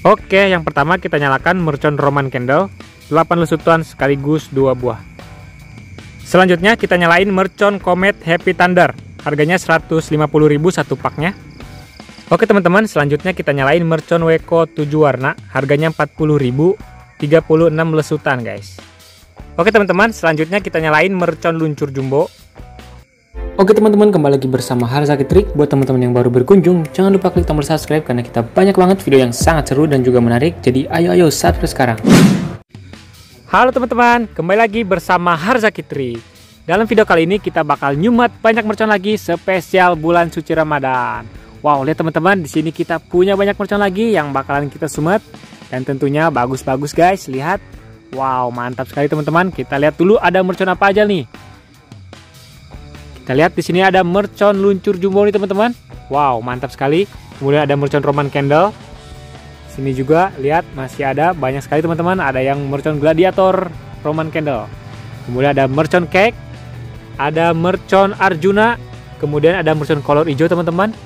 Oke, yang pertama kita nyalakan mercon Roman candle 8 lesutan sekaligus 2 buah. Selanjutnya kita nyalain mercon Comet Happy Thunder, harganya 150.000 satu paknya. Oke teman-teman, selanjutnya kita nyalain mercon Weko 7 warna, harganya 40.000, 36 lesutan guys. Oke teman-teman, selanjutnya kita nyalain mercon luncur jumbo. Oke teman-teman, kembali lagi bersama Harzaki Trik. Buat teman-teman yang baru berkunjung, jangan lupa klik tombol subscribe karena kita banyak banget video yang sangat seru dan juga menarik. Jadi ayo subscribe sekarang. Halo teman-teman, kembali lagi bersama Harzaki Trik. Dalam video kali ini kita bakal nyumat banyak mercon lagi spesial bulan suci Ramadan. Wow, lihat teman-teman, di sini kita punya banyak mercon lagi yang bakalan kita sumet dan tentunya bagus-bagus guys. Lihat, wow mantap sekali teman-teman. Kita lihat dulu ada mercon apa aja nih. Kita lihat di sini ada mercon luncur jumbo nih teman-teman. Wow, mantap sekali. Kemudian ada mercon Roman candle. Sini juga lihat masih ada banyak sekali teman-teman. Ada yang mercon gladiator Roman candle. Kemudian ada mercon cake. Ada mercon Arjuna. Kemudian ada mercon kolor hijau teman-teman.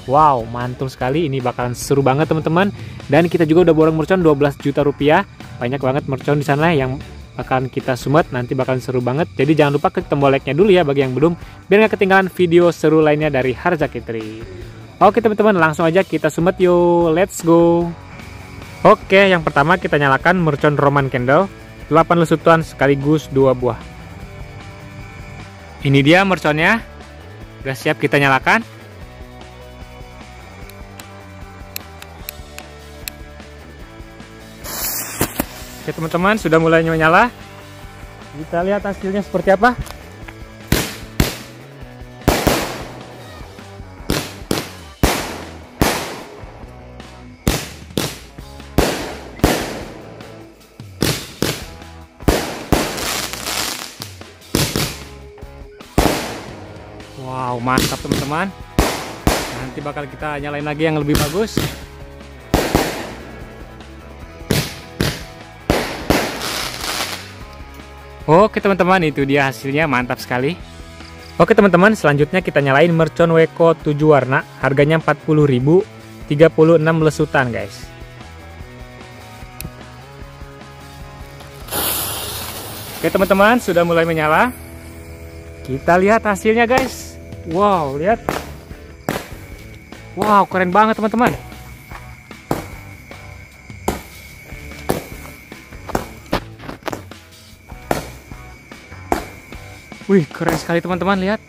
Wow, mantul sekali. Ini bakalan seru banget teman-teman. Dan kita juga udah borong mercon 12 juta rupiah. Banyak banget mercon di sana yang akan kita sumet, nanti bakalan seru banget. Jadi jangan lupa klik tombol like-nya dulu ya bagi yang belum, biar nggak ketinggalan video seru lainnya dari Harzaki Trik. Oke teman-teman, langsung aja kita sumet yuk, let's go. Oke, yang pertama kita nyalakan mercon Roman candle 8 lesutan sekaligus 2 buah. Ini dia merconnya, udah siap kita nyalakan. Oke teman-teman, sudah mulai menyala. Kita lihat hasilnya seperti apa. Wow, mantap teman-teman. Nanti bakal kita nyalain lagi yang lebih bagus. Oke teman-teman, itu dia hasilnya, mantap sekali. Oke teman-teman, selanjutnya kita nyalain mercon Weko 7 warna, harganya 40.000, 36 lesutan guys. Oke teman-teman, sudah mulai menyala. Kita lihat hasilnya guys. Wow, lihat. Wow, keren banget teman-teman. Wih, keren sekali teman-teman, lihat.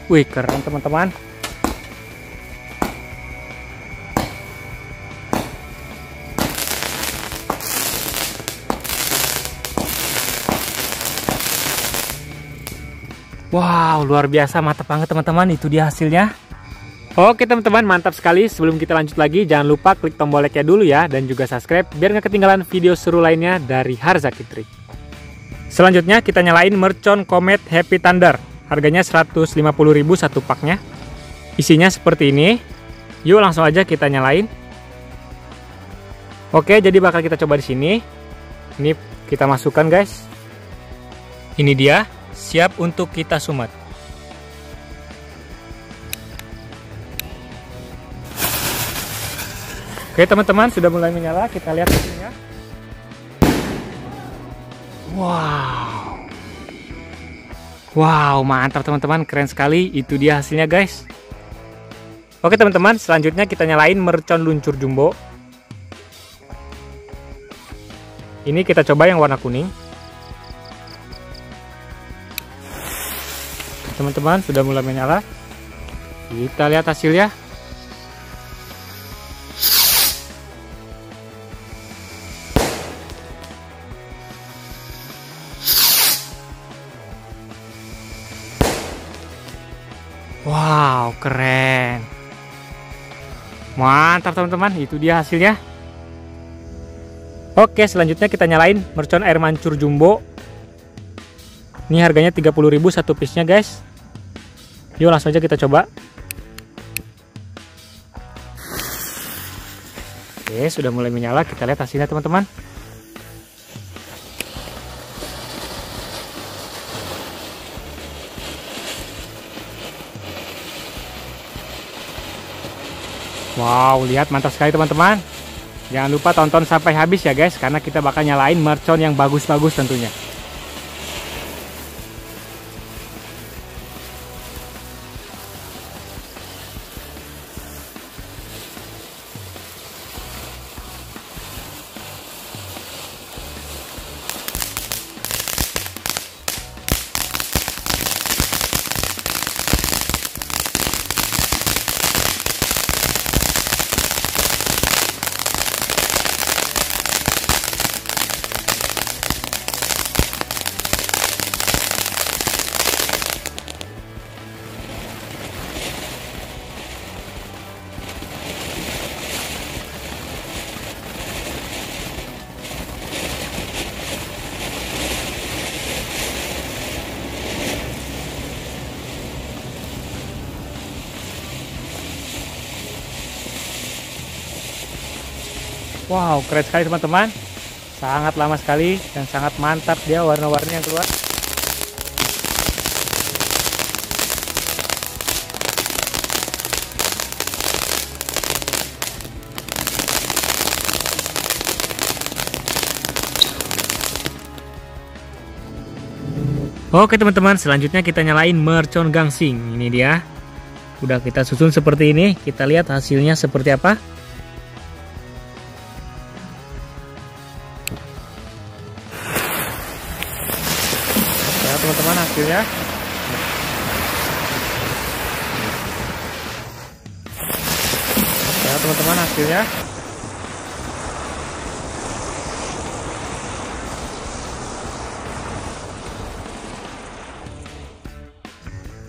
Wih, keren teman-teman. Wow, luar biasa, mantap banget teman-teman. Itu dia hasilnya. Oke teman-teman, mantap sekali. Sebelum kita lanjut lagi, jangan lupa klik tombol like-nya dulu ya, dan juga subscribe biar nggak ketinggalan video seru lainnya dari Harzaki Trik. Selanjutnya kita nyalain mercon Comet Happy Thunder, harganya 150.000 satu paknya. Isinya seperti ini. Yuk langsung aja kita nyalain. Oke, jadi bakal kita coba di sini. Ini kita masukkan guys. Ini dia, siap untuk kita sumet. Oke teman-teman, sudah mulai menyala. Kita lihat hasilnya. Wow, mantap teman-teman, keren sekali. Itu dia hasilnya guys. Oke teman-teman, selanjutnya kita nyalain mercon luncur jumbo. Ini kita coba yang warna kuning. Teman-teman, sudah mulai menyala. Kita lihat hasilnya. Wow, keren. Mantap teman-teman, itu dia hasilnya. Oke, selanjutnya kita nyalain mercon air mancur jumbo. Ini harganya 30.000 satu piece-nya guys. Yuk langsung aja kita coba. Oke, sudah mulai menyala. Kita lihat hasilnya teman-teman. Wow, lihat mantap sekali teman-teman. Jangan lupa tonton sampai habis ya guys, karena kita bakal nyalain mercon yang bagus-bagus tentunya. Wow, keren sekali teman-teman. Sangat lama sekali dan sangat mantap dia warna-warni yang keluar. Oke teman-teman, selanjutnya kita nyalain mercon gangsing. Ini dia. Udah kita susun seperti ini. Kita lihat hasilnya seperti apa. Ya teman-teman, hasilnya. Ya teman-teman, hasilnya.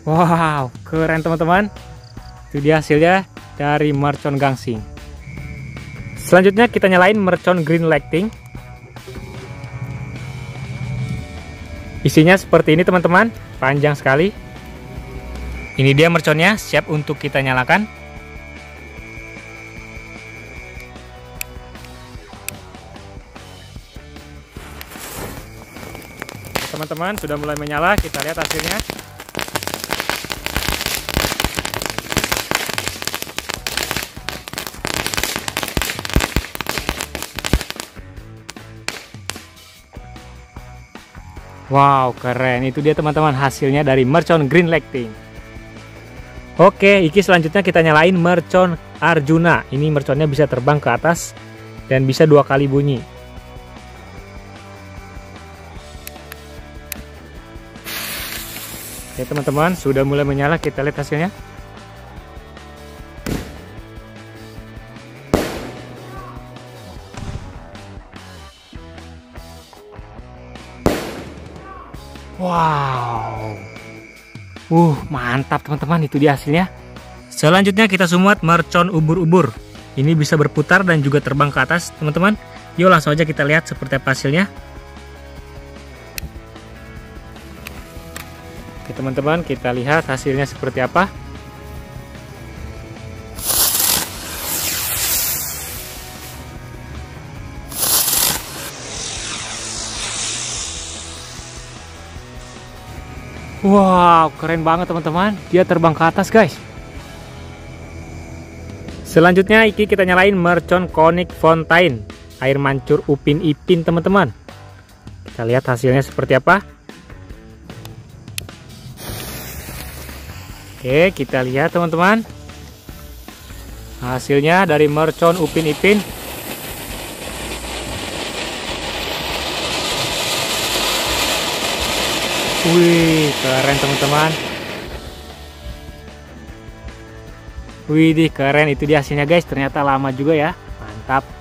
Wow, keren teman-teman. Itu dia hasilnya dari mercon gangsing. Selanjutnya kita nyalain mercon green lighting. Isinya seperti ini teman-teman, panjang sekali. Ini dia merconnya, siap untuk kita nyalakan. Teman-teman sudah mulai menyala, kita lihat hasilnya. Wow, keren. Itu dia teman-teman hasilnya dari mercon green lighting. Oke, iki selanjutnya kita nyalain mercon Arjuna. Ini merconnya bisa terbang ke atas dan bisa 2 kali bunyi. Oke teman-teman, sudah mulai menyala, kita lihat hasilnya. Wow, mantap teman-teman, itu dia hasilnya. Selanjutnya kita sumut mercon ubur-ubur. Ini bisa berputar dan juga terbang ke atas teman-teman. Yuk langsung aja kita lihat seperti apa hasilnya. Oke teman-teman, kita lihat hasilnya seperti apa. Wow, keren banget teman-teman. Dia terbang ke atas guys. Selanjutnya iki kita nyalain mercon Conic Fountain. Air mancur Upin Ipin teman-teman. Kita lihat hasilnya seperti apa. Oke, kita lihat teman-teman. Hasilnya dari mercon Upin Ipin. Wih, keren teman-teman. Widih, keren. Itu dia hasilnya guys. Ternyata lama juga ya. Mantap.